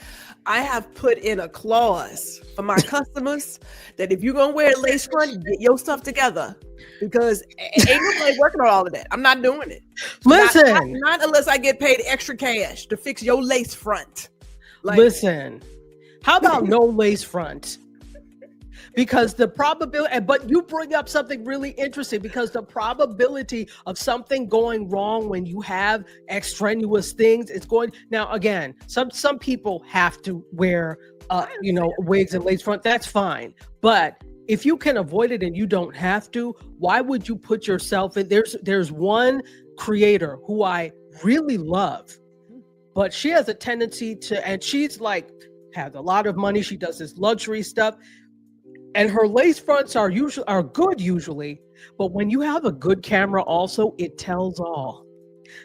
I have put in a clause for my customers that if you're going to wear a lace front, get your stuff together, because ain't nobody working on all of that. I'm not doing it. Listen. Not unless I get paid extra cash to fix your lace front. Listen. How about no lace front? Because the probability, but you bring up something really interesting, because the probability of something going wrong when you have extraneous things, it's going, now again, some people have to wear, wigs and lace front, that's fine. But if you can avoid it and you don't have to, why would you put yourself in? There's one creator who I really love, but she has a tendency to, and she's like, has a lot of money. She does this luxury stuff, and her lace fronts are good usually. But when you have a good camera, also, it tells all.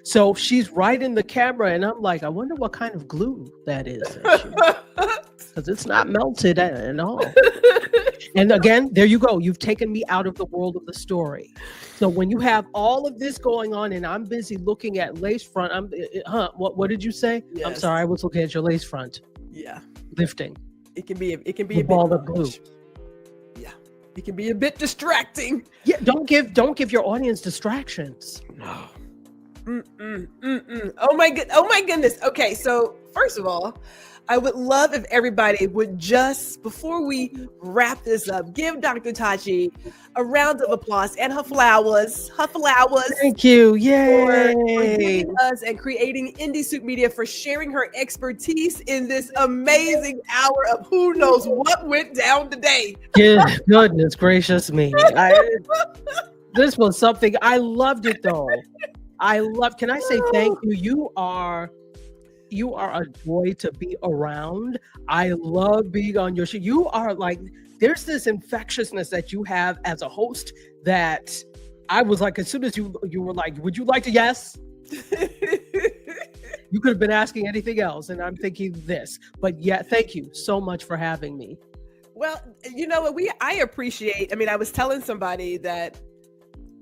So she's right in the camera, and I'm like, I wonder what kind of glue that is. Because it's not melted at all. And again, there you go. You've taken me out of the world of the story. So when you have all of this going on and I'm busy looking at lace front, what did you say? Yes. I'm sorry, I was looking at your lace front. Yeah. Lifting. It can be a ball bit of glue. Yeah. It can be a bit distracting. Yeah, don't give your audience distractions. No. Oh my goodness. Okay, so first of all, I would love if everybody would just, before we wrap this up, give Dr. Tachi a round of applause and her flowers. Thank you. For Yay. giving us and creating IndieSoup Media, for sharing her expertise in this amazing hour of who knows what went down today. Yeah, goodness gracious me. This was something, I loved it though. Can I say thank you? You are a joy to be around. I love being on your show. You are like, there's this infectiousness that you have as a host that I was like, as soon as you were like, would you like to? Yes. You could have been asking anything else. And I'm thinking this, but yeah, thank you so much for having me. Well, you know what, I appreciate, I was telling somebody that,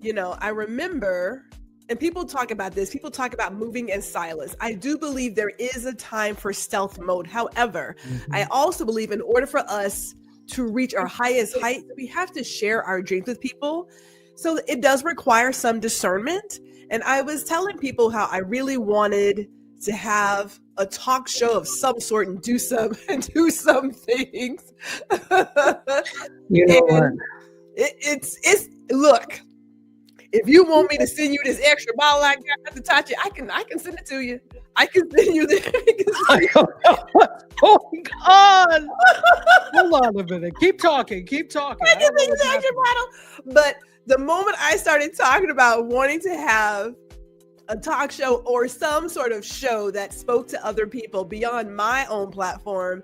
I remember, and people talk about this, people talk about moving in silence. I do believe there is a time for stealth mode. However, I also believe in order for us to reach our highest height, we have to share our dreams with people. So it does require some discernment. And I was telling people how I really wanted to have a talk show of some sort and do some things. You know what? It's look. If you want me to send you this extra bottle I got, Dr. Tachi, I can send it to you. I can send you this. I don't know what's going on. Hold on a minute. Keep talking. I can send you the extra bottle. But the moment I started talking about wanting to have a talk show or some sort of show that spoke to other people beyond my own platform,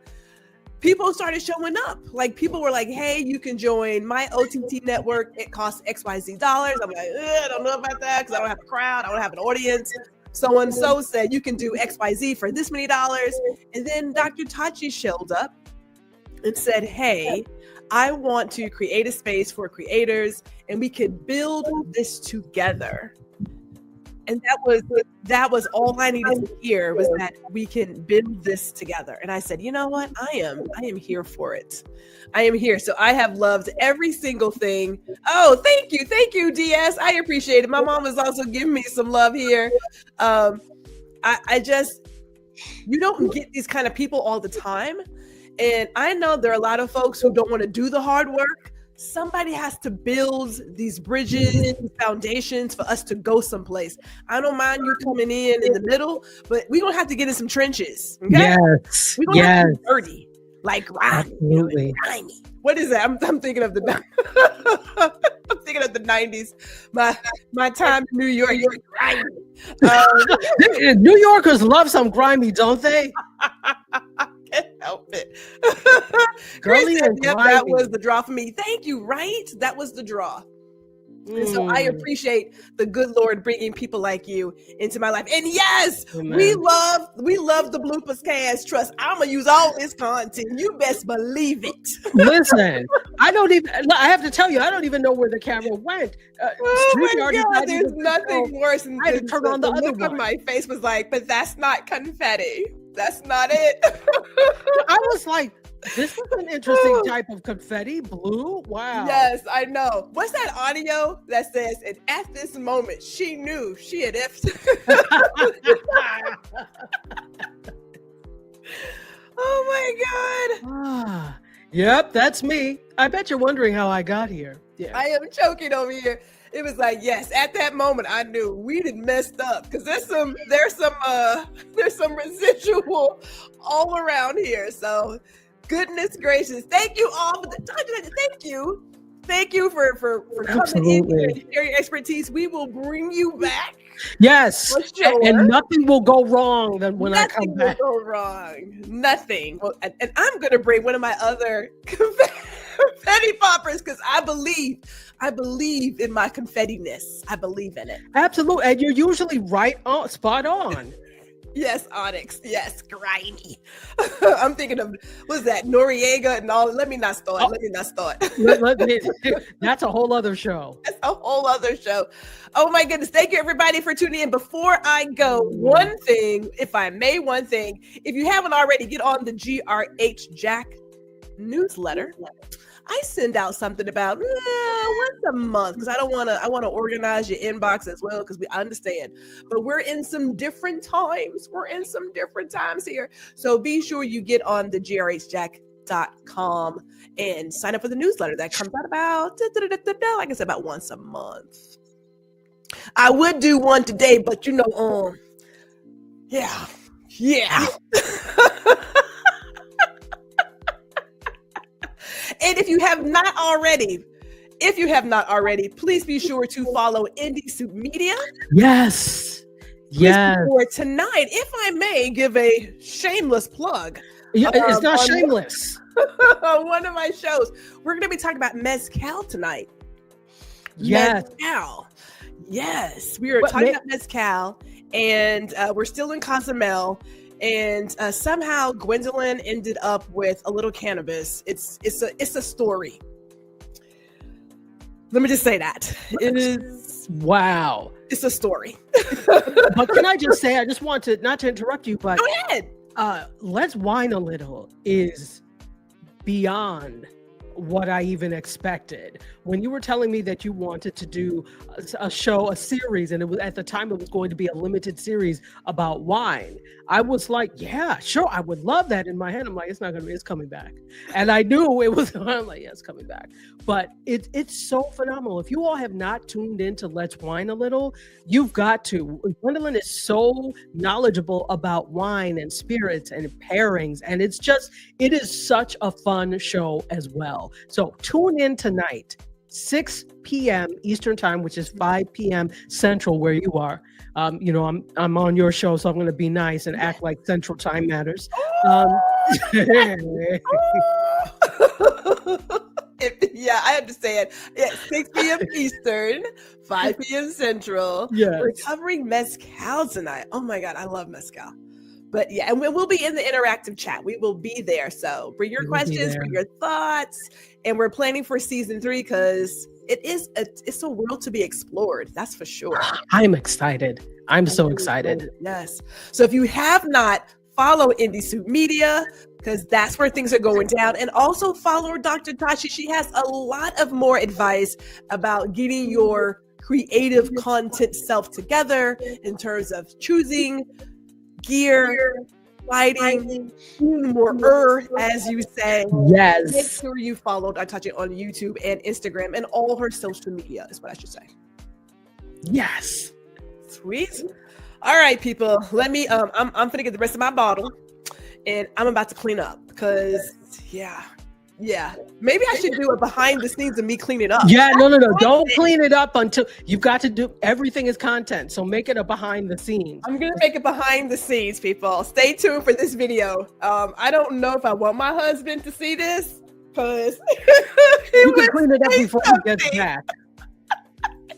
people started showing up. Like, people were like, hey, you can join my OTT network. It costs XYZ dollars. I'm like, I don't know about that because I don't have a crowd. I don't have an audience. So and so said, you can do XYZ for this many dollars. And then Dr. Tachi showed up and said, hey, I want to create a space for creators and we could build this together. And that was all I needed to hear, was that we can build this together. And I said, you know what? I am here for it. I am here. So I have loved every single thing. Oh, thank you, DS. I appreciate it. My mom is also giving me some love here. I just, you don't get these kind of people all the time. And I know there are a lot of folks who don't want to do the hard work. Somebody has to build these bridges, these foundations for us to go someplace. I don't mind you coming in the middle, but we're going to have to get in some trenches. Okay? Yes. We're going to have to be dirty, like grimy. Absolutely. Grimy. What is that? I'm thinking of the I'm thinking of the 90s. My time in New York. Grimy. New Yorkers love some grimy, don't they? Can't help it. Girly and yep, grimy. that was the draw for me. Thank you. Right? That was the draw. And so I appreciate the good Lord bringing people like you into my life. And yes, Amen. we love the bloopers cast. Trust, I'm gonna use all this content. You best believe it. Listen, I have to tell you, I don't even know where the camera went. Oh my God, there's nothing worse than I had to turn on the other look on one. my face was like, but that's not confetti. That's not it. I was like, this is an interesting type of confetti. Blue? Wow. Yes, I know. What's that audio that says, and at this moment, she knew she had effed. Oh my God. Yep, that's me. I bet you're wondering how I got here. Yeah. I am choking over here. It was like, yes, at that moment I knew we done messed up, because there's some residual all around here. So goodness gracious. Thank you all for thank you for coming in here and sharing your expertise. We will bring you back. Yes. Sure. And nothing will go wrong when I come back. Nothing will go wrong. Nothing. Well, and I'm gonna bring one of my other confetti poppers conference because I believe in my confetti-ness. I believe in it. Absolutely. And you're usually right on, spot on. Yes, Onyx. Yes, grimy. I'm thinking of, what's that, Noriega and all. Let me not start. That's a whole other show. That's a whole other show. Oh my goodness. Thank you everybody for tuning in. Before I go, one thing, if you haven't already, get on the GRH Jack newsletter. I send out something about once a month because I want to organize your inbox as well because I understand. But we're in some different times. Here. So be sure you get on the grhjack.com and sign up for the newsletter that comes out about, like I said, about once a month. I would do one today, but yeah. And if you have not already, please be sure to follow IndieSoup Media. Yes. For tonight, if I may give a shameless plug. Yeah, it's not shameless. One of my shows. We're going to be talking about mezcal tonight. Yes. Mezcal. Yes. We are talking about mezcal, and we're still in Cozumel. And somehow Gwendolyn ended up with a little cannabis. It's a story. Let me just say that. It is. Wow. It's a story. But can I just say, I just want to, not to interrupt you, but go ahead. Let's Wine a Little is beyond what I even expected. When you were telling me that you wanted to do a series, and it was, at the time, it was going to be a limited series about wine, I was like, yeah, sure, I would love that. In my head, I'm like, it's coming back. And I knew it was, I'm like, yeah, it's coming back. But it's so phenomenal. If you all have not tuned into Let's Wine a Little, you've got to. Gwendolyn is so knowledgeable about wine and spirits and pairings, and it is such a fun show as well. So tune in tonight, 6 p.m. Eastern time, which is 5 p.m. Central where you are. I'm on your show, so I'm going to be nice and act like Central Time matters. Yeah, I understand. Yeah, 6 p.m. Eastern, 5 p.m. Central. Yes. We're covering mezcal tonight. Oh my God, I love mezcal. But yeah, and we'll be in the interactive chat. We will be there. So bring your questions, bring your thoughts. And we're planning for season 3 because it's a world to be explored. That's for sure. I'm excited. I'm so excited. Yes. So if you have not, follow IndieSoup Media because that's where things are going down. And also follow Dr. Tachi. She has a lot of more advice about getting your creative content self together in terms of choosing gear, lighting, more earth, as you say. Yes. Make sure you follow Tachi on YouTube and Instagram and all her social media is what I should say. Yes. Sweet. All right, people. Let me. I'm gonna get the rest of my bottle, and I'm about to clean up because, yeah. Maybe I should do a behind the scenes of me cleaning up. Yeah, no. Don't clean it up until you've got to do. Everything is content, so make it a behind the scenes. I'm gonna make it behind the scenes, people. Stay tuned for this video. I don't know if I want my husband to see this because you can clean it up before he gets back.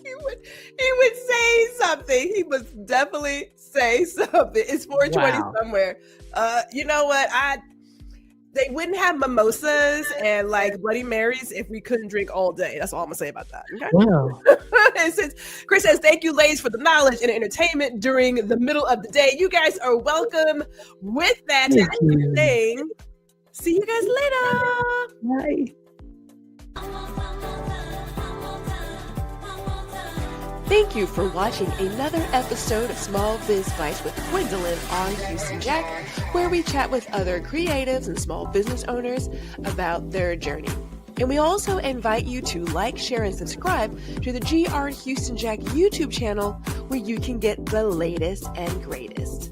He would say something. He must definitely say something. It's 420 somewhere. You know what? They wouldn't have mimosas and like Bloody Marys if we couldn't drink all day. That's all I'm gonna say about that. Okay? Wow. Chris says, thank you, ladies, for the knowledge and entertainment during the middle of the day. You guys are welcome. With that, see you guys later. Bye. Thank you for watching another episode of Small Biz Bites with Gwendolyn on Houston Jack, where we chat with other creatives and small business owners about their journey. And we also invite you to like, share, and subscribe to the GR Houston Jack YouTube channel, where you can get the latest and greatest.